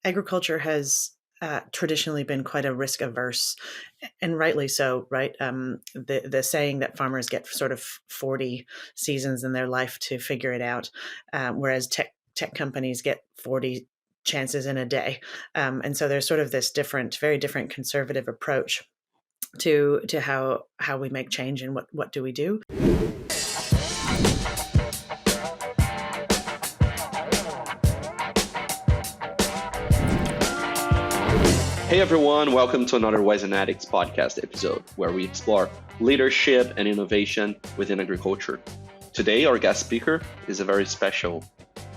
agriculture has traditionally been quite a risk averse, and rightly so, right? The saying that farmers get sort of 40 seasons in their life to figure it out, whereas tech companies get 40 chances in a day. And so there's sort of this very different conservative approach to how we make change and what do we do. Hey everyone, welcome to another Wisenetix Podcast episode where we explore leadership and innovation within agriculture. Today, our guest speaker is a very special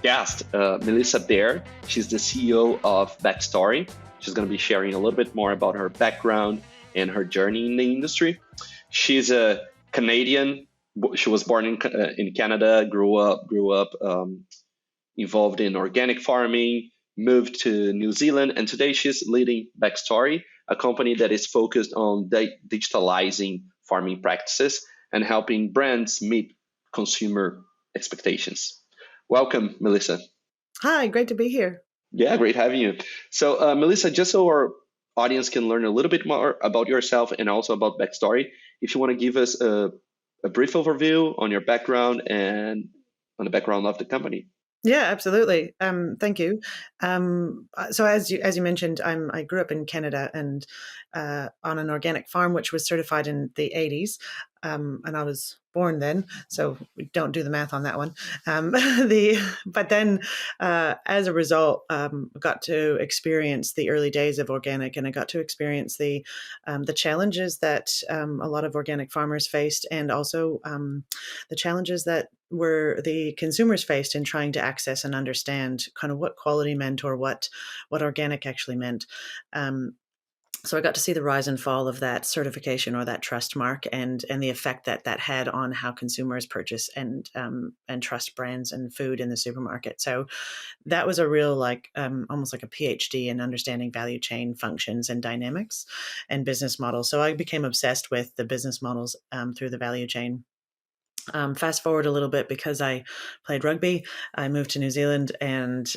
guest, Melissa Baer. She's the CEO of Backstory. She's going to be sharing a little bit more about her background and her journey in the industry. She's a Canadian. She was born in Canada, grew up involved in organic farming, moved to New Zealand, and today she's leading Backstory, a company that is focused on digitalizing farming practices and helping brands meet consumer expectations. Welcome, Melissa. Hi, great to be here. Yeah, great having you. So, Melissa, just so our audience can learn a little bit more about yourself and also about Backstory, if you want to give us a brief overview on your background and on the background of the company. Yeah, absolutely. Thank you. So as you mentioned, I grew up in Canada and on an organic farm, which was certified in the 80s. And I was born then, so we don't do the math on that one. But then, as a result, got to experience the early days of organic, and I got to experience the challenges that a lot of organic farmers faced, and also the challenges that were the consumers faced in trying to access and understand kind of what quality meant or what organic actually meant. So I got to see the rise and fall of that certification or that trust mark, and the effect that had on how consumers purchase and trust brands and food in the supermarket. So that was a real almost like a PhD in understanding value chain functions and dynamics and business models. So I became obsessed with the business models through the value chain. Fast forward a little bit, because I played rugby, I moved to New Zealand, and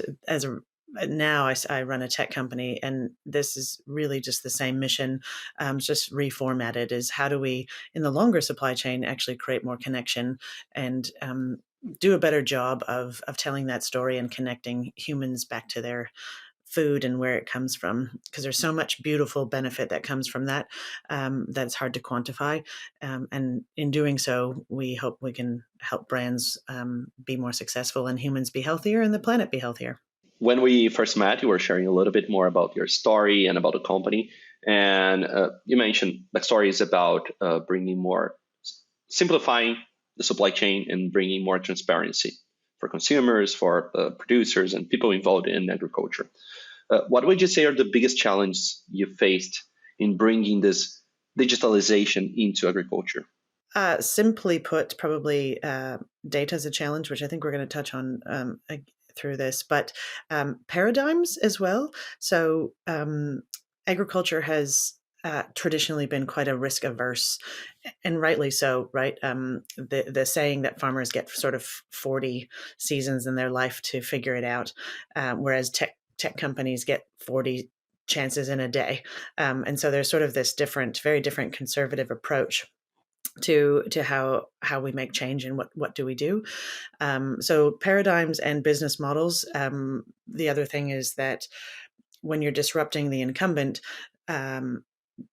now I run a tech company, and this is really just the same mission, just reformatted. Is how do we, in the longer supply chain, actually create more connection and do a better job of telling that story and connecting humans back to their food and where it comes from, because there's so much beautiful benefit that comes from that that's hard to quantify, and in doing so we hope we can help brands be more successful and humans be healthier and the planet be healthier. When we first met, you were sharing a little bit more about your story and about the company, and you mentioned that story is about simplifying the supply chain and bringing more transparency for consumers, for producers, and people involved in agriculture. What would you say are the biggest challenges you faced in bringing this digitalization into agriculture? Simply put, probably data is a challenge, which I think we're going to touch on through this, but paradigms as well. So agriculture has traditionally been quite a risk averse, and rightly so, right? The saying that farmers get sort of 40 seasons in their life to figure it out, whereas tech companies get 40 chances in a day. And so there's sort of this very different conservative approach to how we make change and what do we do. So paradigms and business models. The other thing is that when you're disrupting the incumbent,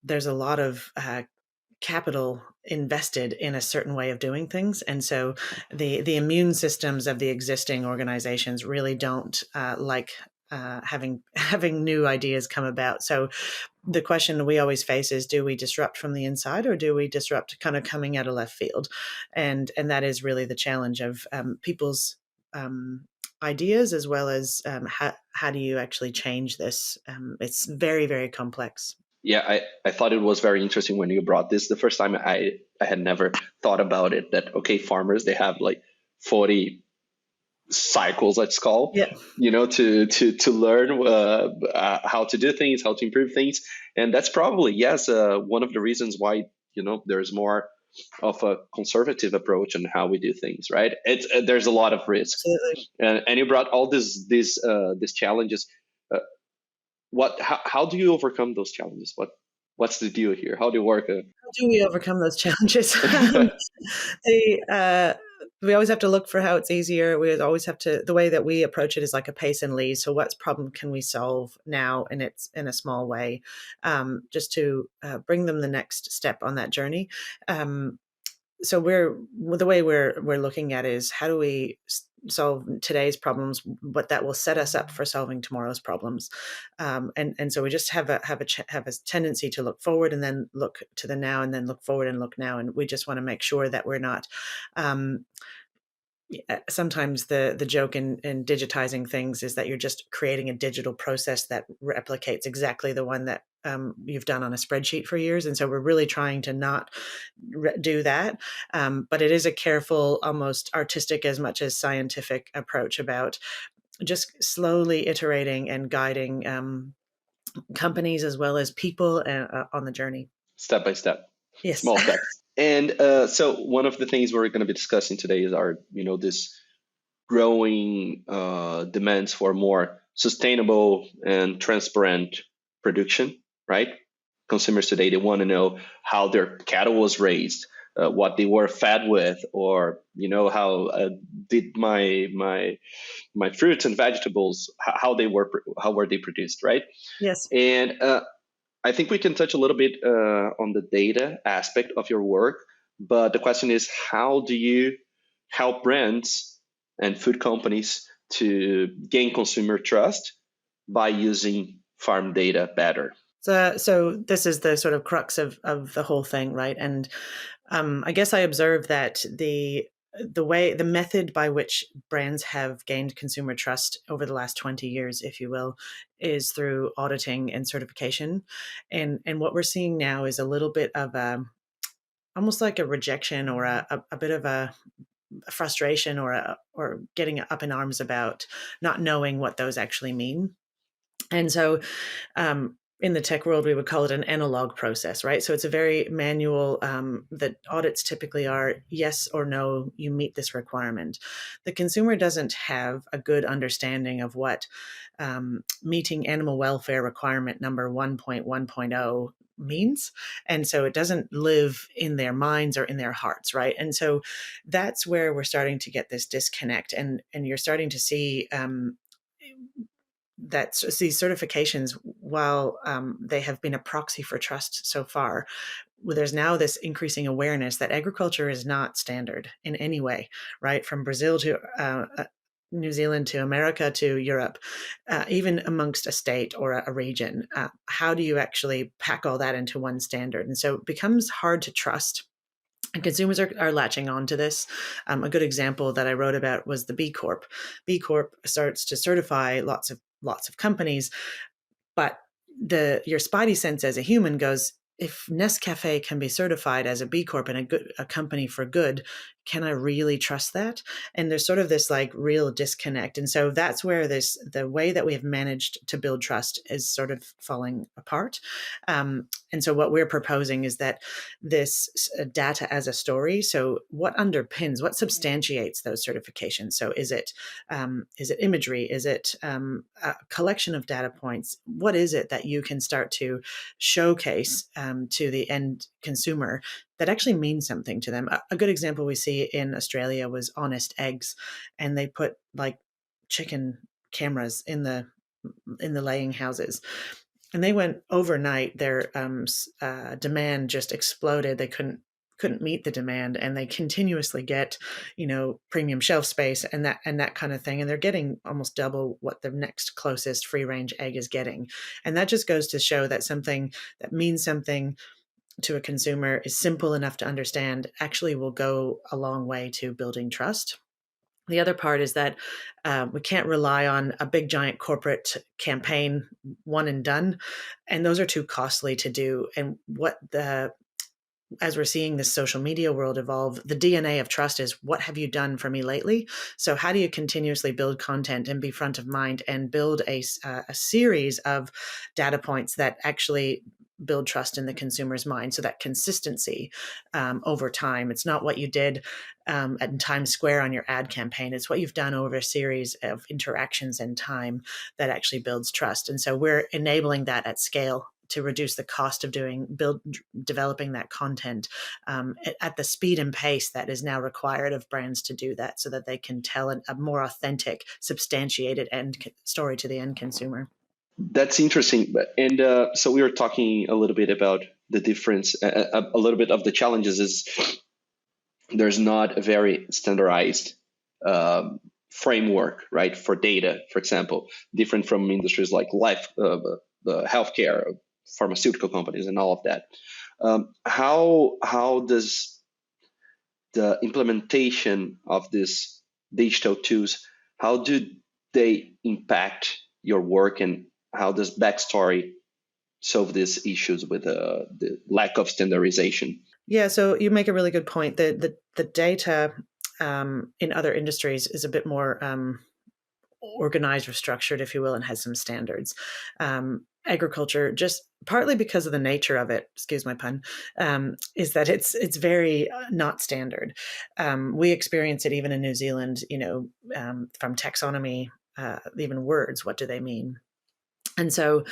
there's a lot of capital invested in a certain way of doing things, and so the immune systems of the existing organizations really don't like having new ideas come about. So the question we always face is, do we disrupt from the inside, or do we disrupt kind of coming out of left field? And that is really the challenge of people's ideas, as well as how do you actually change this? It's very, very complex. Yeah, I thought it was very interesting when you brought this. The first time I had never thought about it, that, okay, farmers, they have like 40 cycles, let's call, to learn how to do things, how to improve things. And that's probably, yes, one of the reasons why, there's more of a conservative approach on how we do things, right? There's a lot of risk. And you brought all these challenges. how do you overcome those challenges? What's the deal here? How do you work? How do we overcome those challenges? the, we always have to look for how it's easier. We always have to, the way that we approach it is like a pace and lead. So what problem can we solve now? And it's in a small way, just to bring them the next step on that journey. So the way we're looking at it is how do we solve today's problems, but that will set us up for solving tomorrow's problems. And so we just have a tendency to look forward and then look to the now and then look forward and look now. And we just want to make sure that we're not, sometimes the joke in digitizing things is that you're just creating a digital process that replicates exactly the one that you've done on a spreadsheet for years. And so we're really trying to not do that. But it is a careful, almost artistic as much as scientific approach about just slowly iterating and guiding companies as well as people on the journey. Step by step. Yes. Small steps. And so one of the things we're going to be discussing today is our, this growing demands for more sustainable and transparent production, right? Consumers today, they want to know how their cattle was raised, what they were fed with, or how did my fruits and vegetables, how were they produced, right? Yes. And I think we can touch a little bit on the data aspect of your work, but the question is, how do you help brands and food companies to gain consumer trust by using farm data better? So this is the sort of crux of the whole thing, right? And I guess I observed that the method by which brands have gained consumer trust over the last 20 years, if you will, is through auditing and certification. And what we're seeing now is a little bit of almost like a rejection or a bit of a frustration or getting up in arms about not knowing what those actually mean. And so in the tech world, we would call it an analog process, right? So it's a very manual, the audits typically are yes or no, you meet this requirement. The consumer doesn't have a good understanding of what meeting animal welfare requirement number 1.1.0 means. And so it doesn't live in their minds or in their hearts, right? And so that's where we're starting to get this disconnect. And you're starting to see that these certifications, while they have been a proxy for trust so far, there's now this increasing awareness that agriculture is not standard in any way, right? From Brazil to New Zealand to America to Europe, even amongst a state or a region, how do you actually pack all that into one standard? And so it becomes hard to trust. And consumers are latching on to this. A good example that I wrote about was the B Corp. B Corp starts to certify lots of companies, but your spidey sense as a human goes, if Nescafe can be certified as a B Corp and a company for good, can I really trust that? And there's sort of this like real disconnect. And so that's where the way that we have managed to build trust is sort of falling apart. And so what we're proposing is that this data as a story. So what underpins, what substantiates those certifications? So is it imagery? Is it a collection of data points? What is it that you can start to showcase to the end consumer that actually means something to them? A good example we see in Australia was Honest Eggs, and they put like chicken cameras in the laying houses. And they went overnight. Their demand just exploded. They couldn't meet the demand, and they continuously get, premium shelf space and that kind of thing. And they're getting almost double what the next closest free range egg is getting. And that just goes to show that something that means something to a consumer is simple enough to understand actually will go a long way to building trust. The other part is that we can't rely on a big giant corporate campaign, one and done, and those are too costly to do. And as we're seeing this social media world evolve, the DNA of trust is, what have you done for me lately? So how do you continuously build content and be front of mind and build a series of data points that actually build trust in the consumer's mind. So that consistency over time. It's not what you did at Times Square on your ad campaign. It's what you've done over a series of interactions and time that actually builds trust. And so we're enabling that at scale to reduce the cost of developing that content at the speed and pace that is now required of brands to do that, so that they can tell a more authentic, substantiated end story to the end consumer. That's interesting. And so we were talking a little bit about the difference, a little bit of the challenges is there's not a very standardized framework, right, for data, for example, different from industries like the healthcare, pharmaceutical companies, and all of that. How does the implementation of these digital tools, how do they impact your work, and how does Backstory solve these issues with the lack of standardization? Yeah, so you make a really good point. The data in other industries is a bit more organized or structured, if you will, and has some standards. Agriculture, just partly because of the nature of it, excuse my pun, is that it's very not standard. We experience it even in New Zealand, from taxonomy, even words, what do they mean? And so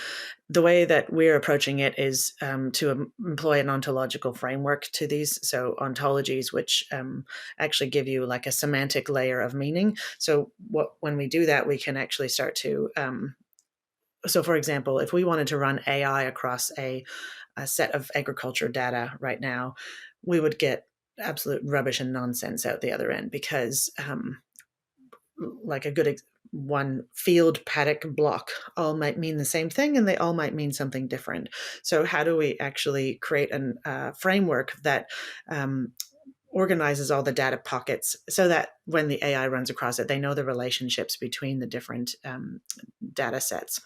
the way that we're approaching it is to employ an ontological framework to these. So ontologies, which actually give you like a semantic layer of meaning. So when we do that, we can actually start to so, for example, if we wanted to run AI across a set of agriculture data right now, we would get absolute rubbish and nonsense out the other end, because like a good one field, paddock, block all might mean the same thing, and they all might mean something different. So how do we actually create a framework that organizes all the data pockets so that when the AI runs across it, they know the relationships between the different data sets?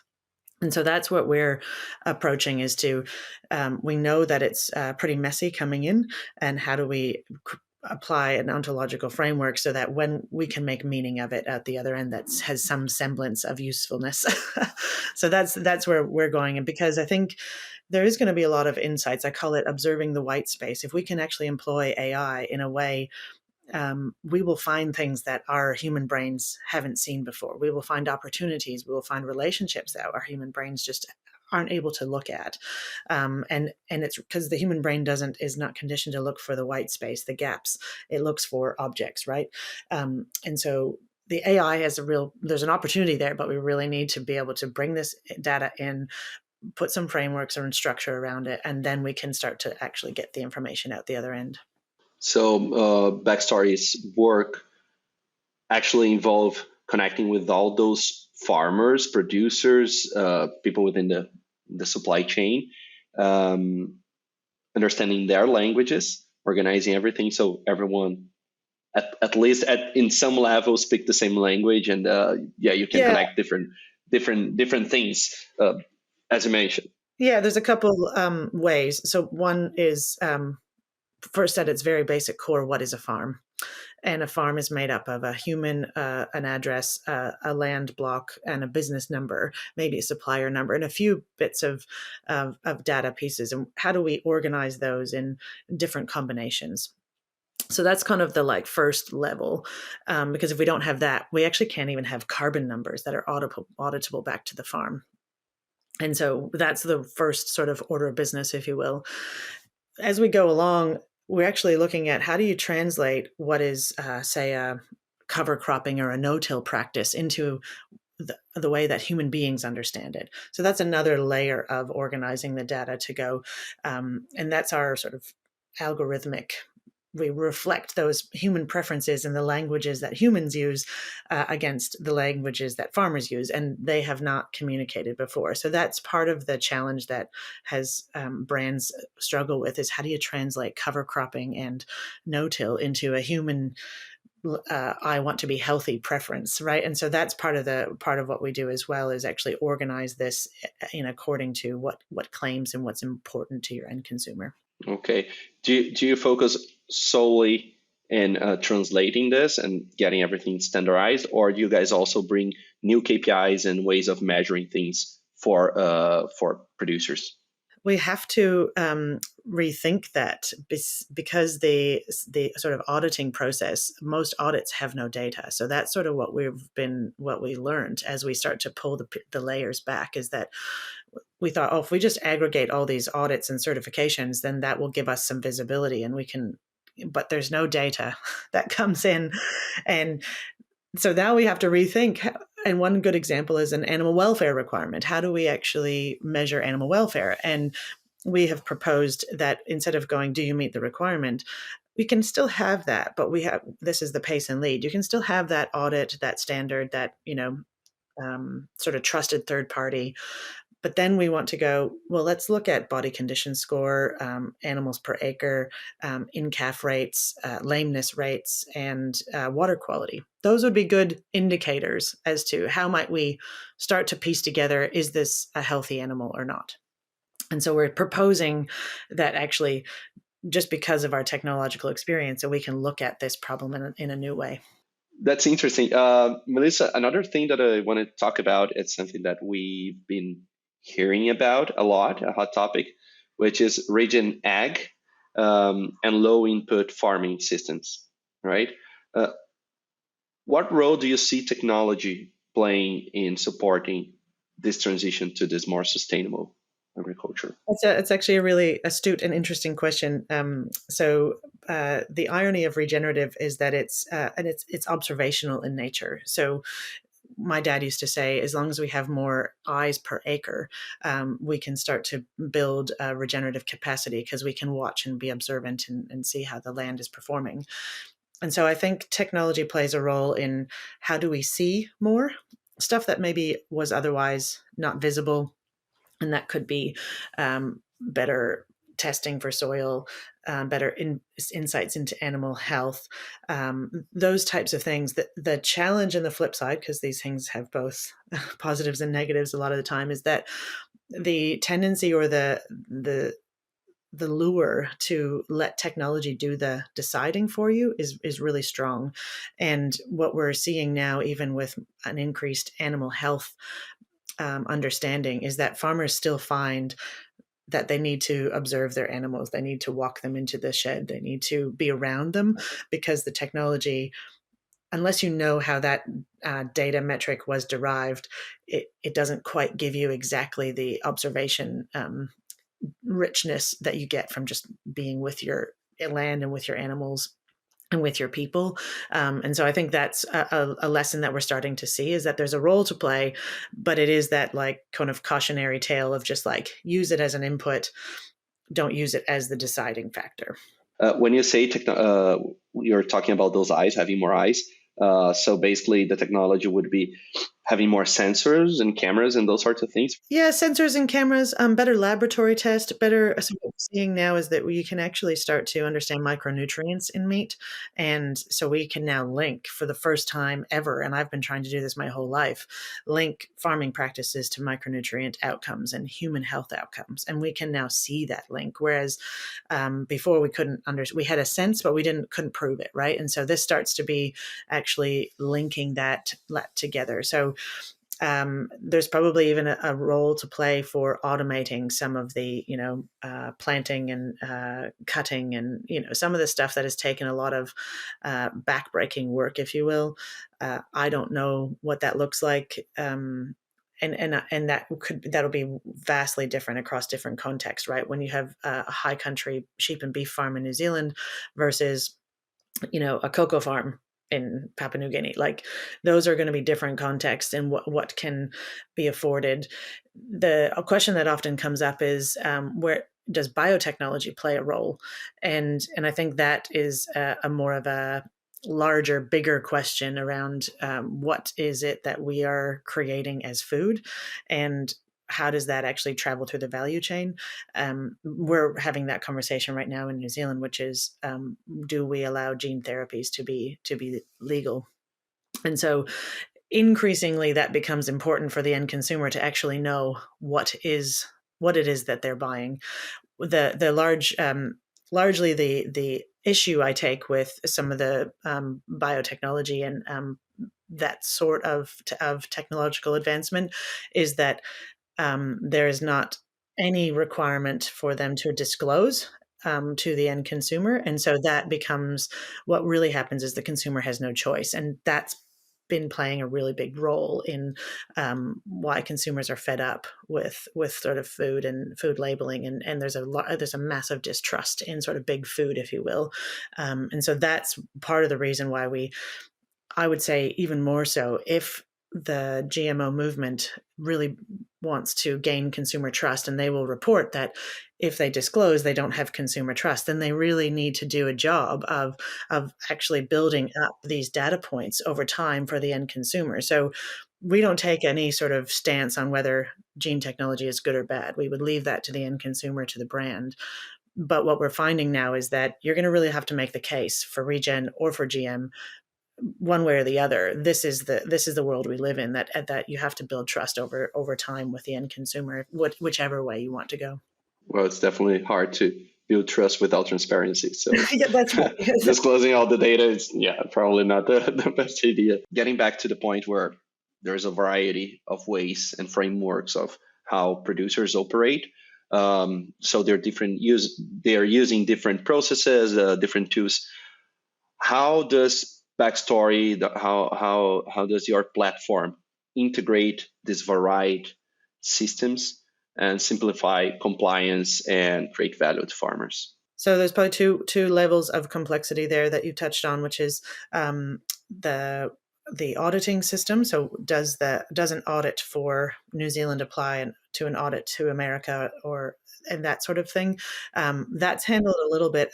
And so that's what we're approaching, is to, we know that it's pretty messy coming in, and how do we apply an ontological framework so that when we can make meaning of it at the other end, that has some semblance of usefulness. So that's where we're going. And because I think there is going to be a lot of insights, I call it observing the white space. If we can actually employ AI in a way, we will find things that our human brains haven't seen before. We will find opportunities. We will find relationships that our human brains just aren't able to look at. And it's because the human brain is not conditioned to look for the white space, the gaps. It looks for objects, right? And so the AI there's an opportunity there, but we really need to be able to bring this data in, put some frameworks or structure around it, and then we can start to actually get the information out the other end. So Backstory's work actually involve connecting with all those farmers, producers, people within the supply chain, understanding their languages, organizing everything so everyone, at least in some level, speak the same language, and you can connect different things, as you mentioned. Yeah, there's a couple ways. So one is, first at its very basic core, what is a farm? And a farm is made up of a human, an address, a land block, and a business number, maybe a supplier number, and a few bits of data pieces. And how do we organize those in different combinations? So that's kind of the first level, because if we don't have that, we actually can't even have carbon numbers that are auditable back to the farm. And so that's the first sort of order of business, if you will. As we go along, we're actually looking at how do you translate what is, say, a cover cropping or a no-till practice into the way that human beings understand it. So that's another layer of organizing the data to go. And that's our sort of algorithmic. We reflect those human preferences in the languages that humans use against the languages that farmers use, and they have not communicated before. So that's part of the challenge that has brands struggle with, is how do you translate cover cropping and no-till into a human I want to be healthy preference, right? And so that's part of what we do as well, is actually organize this according to what claims and what's important to your end consumer. Okay. Do you focus solely in translating this and getting everything standardized, or do you guys also bring new KPIs and ways of measuring things for producers? we have to rethink that because the sort of auditing process, most audits have no data. So that's sort of what we learned as we start to pull the layers back, is that we thought, oh, if we just aggregate all these audits and certifications, then that will give us some visibility and we can, but there's no data that comes in. And so now we have to rethink. And one good example is an animal welfare requirement. How do we actually measure animal welfare? And we have proposed that instead of going, do you meet the requirement? We can still have that, but this is the pace and lead. You can still have that audit, that standard, that, sort of trusted third party. But then we want to go, well, let's look at body condition score, animals per acre, in-calf rates, lameness rates, and water quality. Those would be good indicators as to how might we start to piece together, is this a healthy animal or not? And so we're proposing that actually, just because of our technological experience, that we can look at this problem in a new way. That's interesting. Melissa, another thing that I want to talk about is something that we've been hearing about a lot, a hot topic, which is regen ag and low input farming systems, right? What role do you see technology playing in supporting this transition to this more sustainable agriculture? It's actually a really astute and interesting question. The irony of regenerative is that it's observational in nature. So my dad used to say, as long as we have more eyes per acre, we can start to build regenerative capacity, because we can watch and be observant and see how the land is performing. And so I think technology plays a role in how do we see more stuff that maybe was otherwise not visible. And that could be better testing for soil, better insights into animal health, those types of things. The challenge and the flip side, because these things have both positives and negatives a lot of the time, is that the tendency or the lure to let technology do the deciding for you is really strong. And what we're seeing now, even with an increased animal health understanding, is that farmers still find that they need to observe their animals. They need to walk them into the shed. They need to be around them, because the technology, unless you know how that data metric was derived, it doesn't quite give you exactly the observation richness that you get from just being with your land and with your animals and with your people. And so I think that's a lesson that we're starting to see, is that there's a role to play, but it is that like kind of cautionary tale of just like, use it as an input, don't use it as the deciding factor. When you say you're talking about those eyes, having more eyes. So basically the technology would be having more sensors and cameras and those sorts of things. Yeah, sensors and cameras, better laboratory test, better. So what we're seeing now is that you can actually start to understand micronutrients in meat. And so we can now link, for the first time ever, and I've been trying to do this my whole life, link farming practices to micronutrient outcomes and human health outcomes. And we can now see that link. Whereas before we couldn't we had a sense, but we couldn't prove it, right? And so this starts to be actually linking that together. So there's probably even a role to play for automating some of the, planting and cutting and, some of the stuff that has taken a lot of backbreaking work, if you will. I don't know what that looks like. And that'll be vastly different across different contexts, right? When you have a high country sheep and beef farm in New Zealand versus, a cocoa farm in Papua New Guinea, like those are going to be different contexts and what can be afforded. A question that often comes up is where does biotechnology play a role? And I think that is a more of a larger, bigger question around what is it that we are creating as food, and how does that actually travel through the value chain? We're having that conversation right now in New Zealand, which is, do we allow gene therapies to be legal? And so increasingly that becomes important for the end consumer to actually know what it is that they're buying. Largely the issue I take with some of the biotechnology and that sort of technological advancement is that there is not any requirement for them to disclose to the end consumer. And so that becomes what really happens is the consumer has no choice. And that's been playing a really big role in why consumers are fed up with sort of food and food labeling, and there's a massive distrust in sort of big food, if you will, and so that's part of the reason why I would say even more so, if the GMO movement really wants to gain consumer trust, and they will report that if they disclose they don't have consumer trust, then they really need to do a job of actually building up these data points over time for the end consumer. So we don't take any sort of stance on whether gene technology is good or bad. We would leave that to the end consumer, to the brand. But what we're finding now is that you're going to really have to make the case for regen or for GM, one way or the other. This is the world we live in, that you have to build trust over time with the end consumer, whichever way you want to go. Well, it's definitely hard to build trust without transparency. So yeah, that's right. disclosing all the data is probably not the best idea. Getting back to the point where there's a variety of ways and frameworks of how producers operate. So they're using different processes, different tools. How does Backstory, how does your platform integrate these varied systems and simplify compliance and create value to farmers? So there's probably two levels of complexity there that you touched on, which is the auditing system. So does an audit for New Zealand apply to an audit to America, and that sort of thing? That's handled a little bit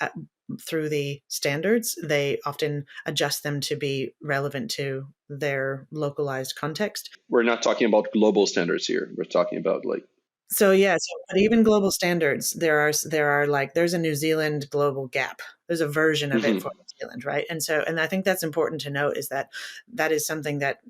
through the standards. They often adjust them to be relevant to their localized context. We're not talking about global standards here. We're talking about but even global standards, there's a New Zealand global gap. There's a version of it for New Zealand, right? And I think that's important to note, is that is something that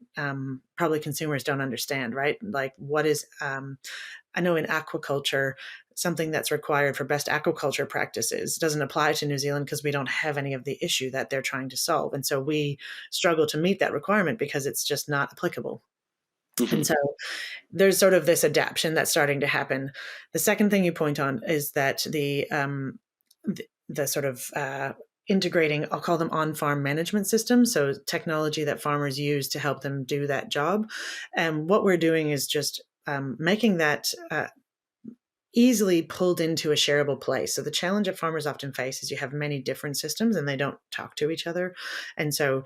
probably consumers don't understand, right? Like, what is I know in aquaculture, something that's required for best aquaculture practices doesn't apply to New Zealand because we don't have any of the issue that they're trying to solve. And so we struggle to meet that requirement because it's just not applicable. And so there's sort of this adaptation that's starting to happen. The second thing you point on is that the sort of integrating, I'll call them on-farm management systems, so technology that farmers use to help them do that job. And what we're doing is just making that easily pulled into a shareable place. So the challenge that farmers often face is you have many different systems and they don't talk to each other. And so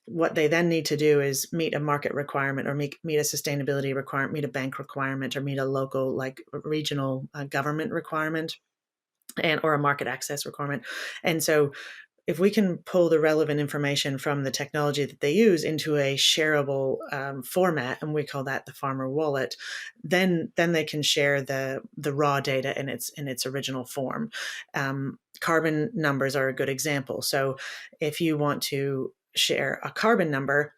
what they then need to do is meet a market requirement, or meet a sustainability requirement, meet a bank requirement, or meet a local, like regional government requirement, or a market access requirement. And so if we can pull the relevant information from the technology that they use into a shareable format, and we call that the farmer wallet, then they can share the raw data in its original form. Carbon numbers are a good example. So if you want to share a carbon number,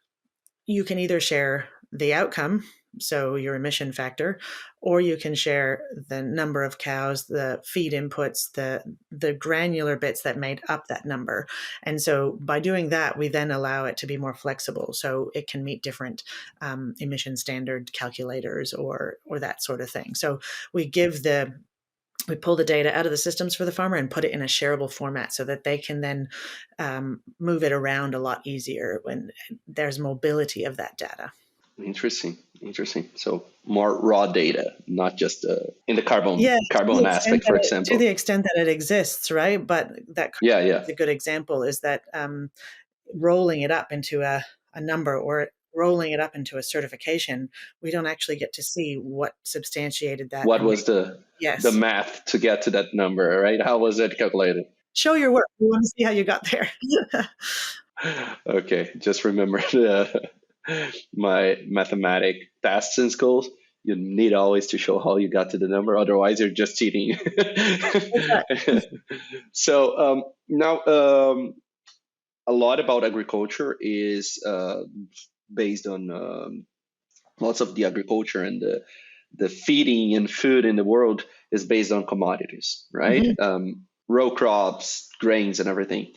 you can either share the outcome, so your emission factor, or you can share the number of cows, the feed inputs, the granular bits that made up that number. And so by doing that, we then allow it to be more flexible, so it can meet different emission standard calculators or that sort of thing. So we pull the data out of the systems for the farmer and put it in a shareable format so that they can then move it around a lot easier when there's mobility of that data. Interesting. So more raw data, not just in the carbon aspect, for example. To the extent that it exists, right? But that is a good example, is that rolling it up into a number, or rolling it up into a certification, we don't actually get to see what substantiated that. What was the math to get to that number, right? How was it calculated? Show your work. We want to see how you got there. Okay, just remember my mathematic tests in schools. You need always to show how you got to the number, otherwise you're just cheating. So now a lot about agriculture is based on lots of the agriculture and the feeding and food in the world is based on commodities, right? Row crops, grains, and everything.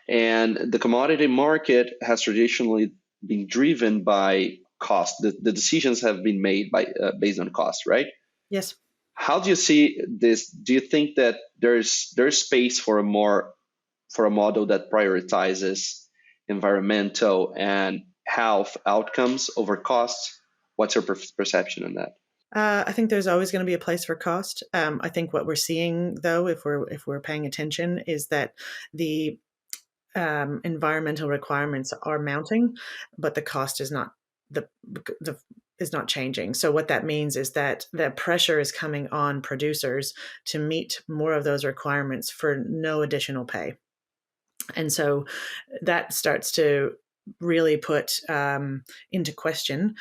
And the commodity market has traditionally been driven by cost. The decisions have been made based on cost, right? Yes. How do you see this? Do you think that there's space for a model that prioritizes environmental and health outcomes over costs? What's your perception on that? I think there's always going to be a place for cost. I think what we're seeing, though, if we're paying attention, is that the environmental requirements are mounting, but the cost is not the, the is not changing. So what that means is that the pressure is coming on producers to meet more of those requirements for no additional pay. And so that starts to really put into question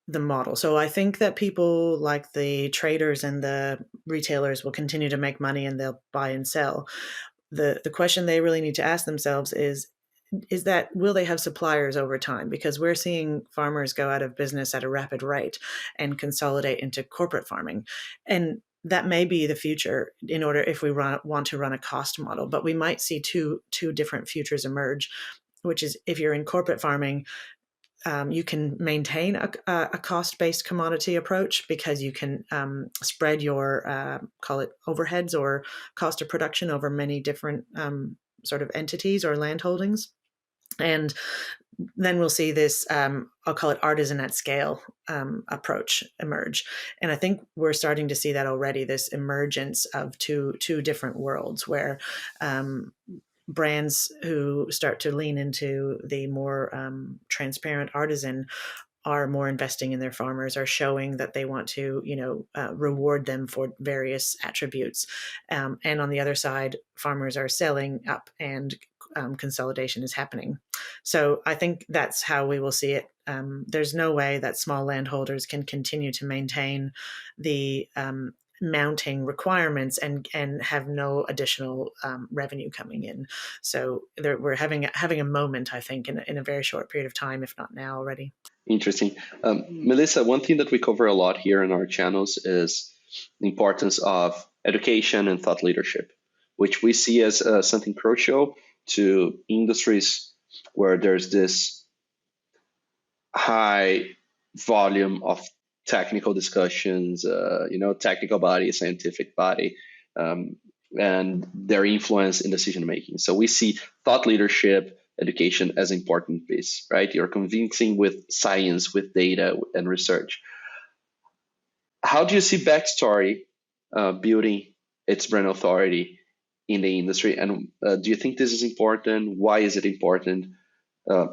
the model. So I think that people like the traders and the retailers will continue to make money and they'll buy and sell. The question they really need to ask themselves is that will they have suppliers over time? Because we're seeing farmers go out of business at a rapid rate and consolidate into corporate farming. And that may be the future in order if we want to run a cost model, but we might see two different futures emerge, which is if you're in corporate farming, you can maintain a cost-based commodity approach because you can spread your call it overheads or cost of production over many different sort of entities or land holdings. And then we'll see this, I'll call it artisan at scale approach emerge. And I think we're starting to see that already, this emergence of two different worlds where brands who start to lean into the more transparent artisan are more investing in their farmers, are showing that they want to, reward them for various attributes. And on the other side, farmers are selling up and consolidation is happening. So I think that's how we will see it. There's no way that small landholders can continue to maintain the mounting requirements and have no additional revenue coming in. So we're having a moment, I think, in a very short period of time, if not now already. Interesting. Melissa, one thing that we cover a lot here in our channels is the importance of education and thought leadership, which we see as something crucial to industries where there's this high volume of technical discussions, technical body, scientific body, and their influence in decision making. So we see thought leadership, education as an important piece, right? You're convincing with science, with data and research. How do you see Backstory building its brand authority in the industry? And do you think this is important? Why is it important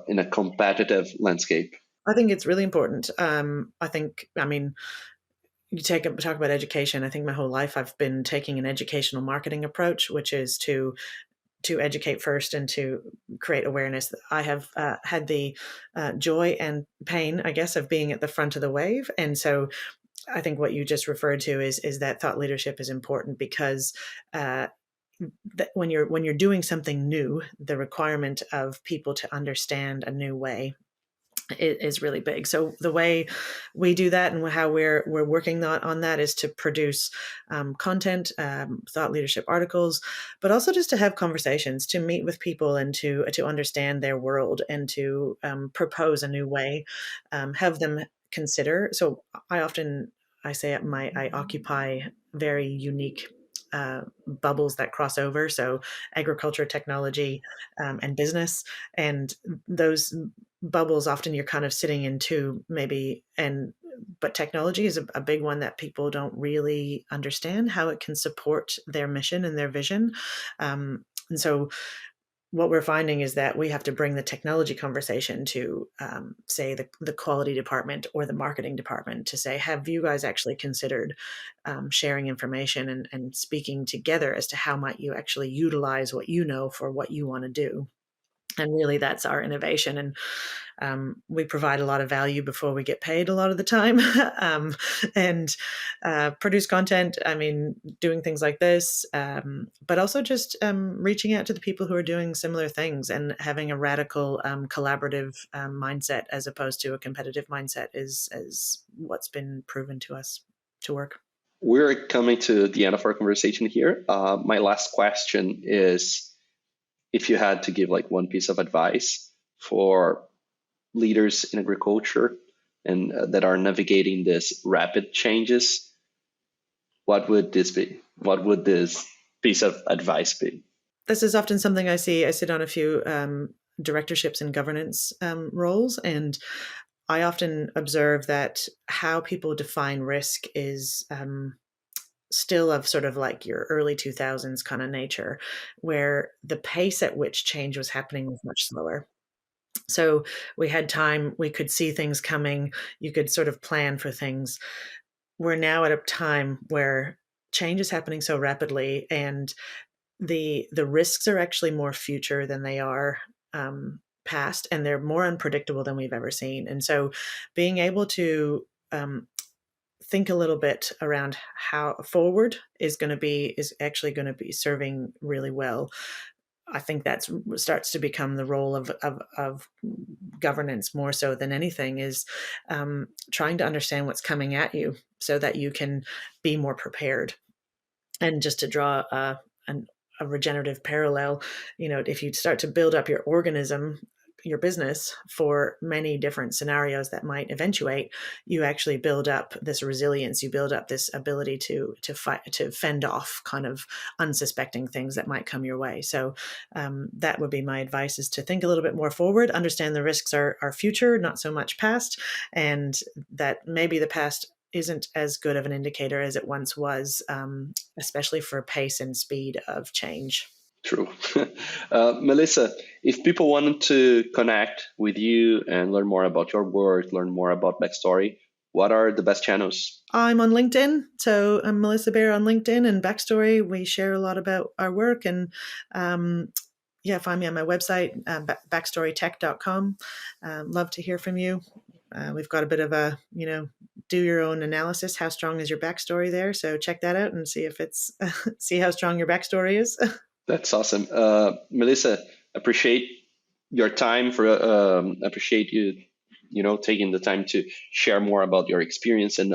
in a competitive landscape? I think it's really important. You talk about education. I think my whole life I've been taking an educational marketing approach, which is to educate first and to create awareness. I have had the joy and pain, I guess, of being at the front of the wave. And so I think what you just referred to is that thought leadership is important because that when you're doing something new, the requirement of people to understand a new way is really big. So the way we do that and how we're working on that is to produce content, thought leadership articles, but also just to have conversations, to meet with people and to understand their world and to propose a new way, have them consider. So I say I occupy very unique bubbles that cross over. So agriculture, technology, and business, and those bubbles often you're kind of sitting in two maybe, but technology is a big one that people don't really understand how it can support their mission and their vision. And so what we're finding is that we have to bring the technology conversation to, say, the quality department or the marketing department to say, have you guys actually considered sharing information and speaking together as to how might you actually utilize what you know for what you want to do? And really, that's our innovation. And we provide a lot of value before we get paid a lot of the time, and produce content. I mean, doing things like this, but also just reaching out to the people who are doing similar things and having a radical collaborative mindset as opposed to a competitive mindset is what's been proven to us to work. We're coming to the end of our conversation here. My last question is, if you had to give like one piece of advice for leaders in agriculture and that are navigating this rapid changes, what would this be? What would this piece of advice be? This is often something I see. I sit on a few directorships and governance roles, and I often observe that how people define risk is still of sort of like your early 2000s kind of nature, where the pace at which change was happening was much slower. So we had time, we could see things coming, you could sort of plan for things. We're now at a time where change is happening so rapidly, and the risks are actually more future than they are past, and they're more unpredictable than we've ever seen. And so being able to think a little bit around how forward is actually going to be serving really well. I think that starts to become the role of governance more so than anything, is trying to understand what's coming at you so that you can be more prepared. And just to draw a regenerative parallel, if you start to build up your business for many different scenarios that might eventuate, you actually build up this resilience, you build up this ability to fight, to fend off kind of unsuspecting things that might come your way. So that would be my advice, is to think a little bit more forward, understand the risks are future, not so much past, and that maybe the past isn't as good of an indicator as it once was, especially for pace and speed of change. True. Melissa, if people wanted to connect with you and learn more about your work, learn more about Backstory, what are the best channels? I'm on LinkedIn. So I'm Melissa Baer on LinkedIn, and Backstory, we share a lot about our work. And find me on my website, backstorytech.com. Love to hear from you. We've got a bit of a, do your own analysis. How strong is your backstory there? So check that out and see if see how strong your backstory is. That's awesome. Melissa, appreciate your time appreciate you, taking the time to share more about your experience and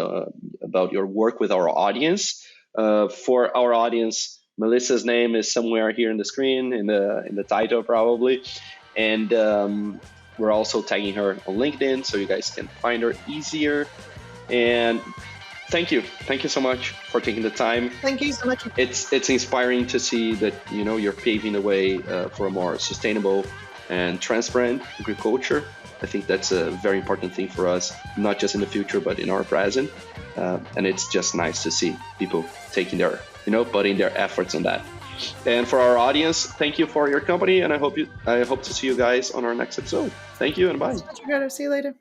about your work with our audience. For our audience, Melissa's name is somewhere here in the screen, in the title probably. And we're also tagging her on LinkedIn so you guys can find her easier. And thank you so much for taking the time. Thank you so much. It's inspiring to see that you're paving the way for a more sustainable and transparent agriculture. I think that's a very important thing for us, not just in the future but in our present. And it's just nice to see people taking putting their efforts on that. And for our audience, thank you for your company, and I hope to see you guys on our next episode. Thank you and bye. See you later.